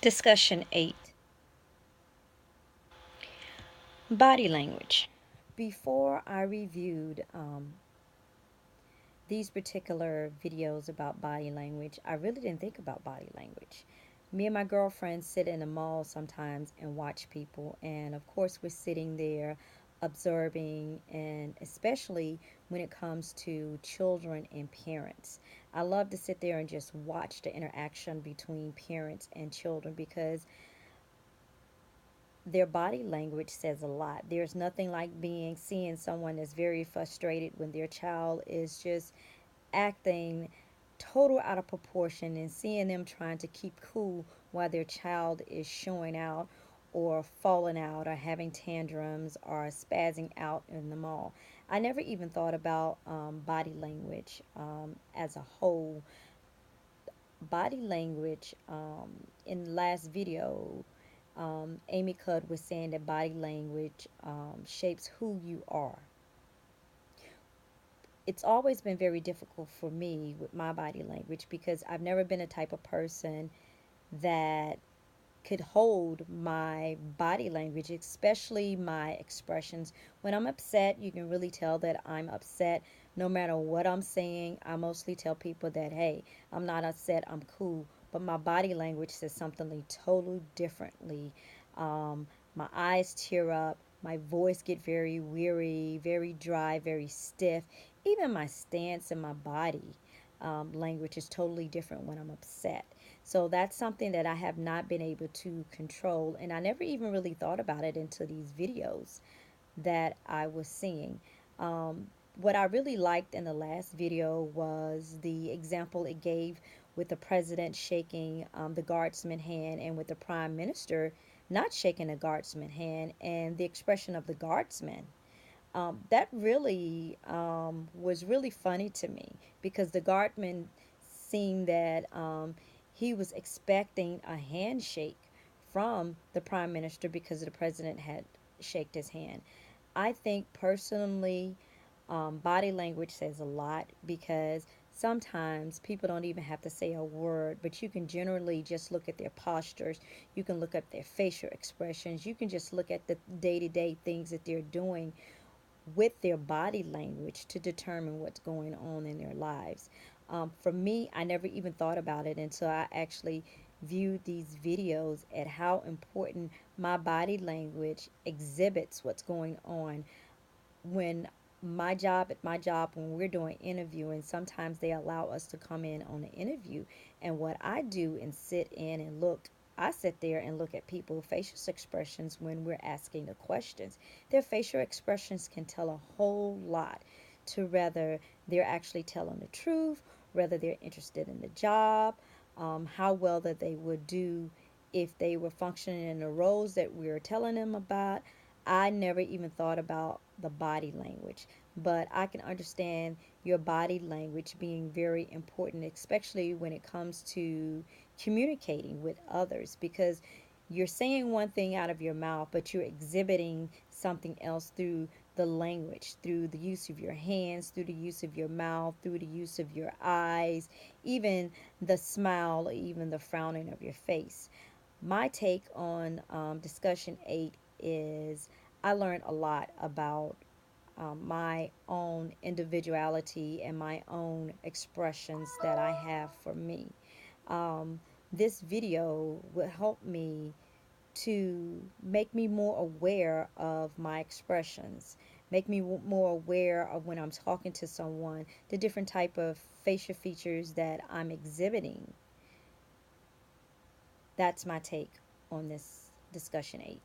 Discussion 8. Body language. Before I reviewed these particular videos about body language, I really didn't think about body language. Me and my girlfriends sit in the mall sometimes and watch people, and of course, we're sitting there observing, and especially when it comes to children and parents. I love to sit there and just watch the interaction between parents and children because their body language says a lot. There's nothing like seeing someone that's very frustrated when their child is just acting total out of proportion, and seeing them trying to keep cool while their child is showing out or falling out or having tantrums or spazzing out in the mall. I never even thought about body language as a whole. Body language, in the last video, Amy Cud was saying that body language shapes who you are. It's always been very difficult for me with my body language because I've never been a type of person that could hold my body language, especially my expressions. When I'm upset, you can really tell that I'm upset. No matter what I'm saying, I mostly tell people that, hey, I'm not upset, I'm cool. But my body language says something totally differently. My eyes tear up, my voice get very weary, very dry, very stiff. Even my stance and my body language is totally different when I'm upset. So that's something that I have not been able to control. And I never even really thought about it until these videos that I was seeing. What I really liked in the last video was the example it gave with the president shaking the guardsman hand, and with the prime minister not shaking the guardsman hand, and the expression of the guardsman. That really was really funny to me because the guardman seemed that he was expecting a handshake from the prime minister because the president had shaked his hand. I think personally, body language says a lot because sometimes people don't even have to say a word, but you can generally just look at their postures. You can look at their facial expressions. You can just look at the day to day things that they're doing with their body language to determine what's going on in their lives. For me, I never even thought about it until I actually viewed these videos at how important my body language exhibits what's going on when at my job when we're doing interviewing. Sometimes they allow us to come in on an interview, and what I do and sit in and look, I sit there and look at people's facial expressions when we're asking the questions. Their facial expressions can tell a whole lot to whether they're actually telling the truth, whether they're interested in the job, how well that they would do if they were functioning in the roles that we're telling them about. I never even thought about the body language, but I can understand your body language being very important, especially when it comes to communicating with others, because you're saying one thing out of your mouth, but you're exhibiting something else through the language, through the use of your hands, through the use of your mouth, through the use of your eyes, even the smile, even the frowning of your face. My take on discussion 8 is I learned a lot about my own individuality and my own expressions that I have for me. Um, this video will help me to make me more aware of my expressions, make me more aware of when I'm talking to someone, the different type of facial features that I'm exhibiting. That's my take on this discussion 8.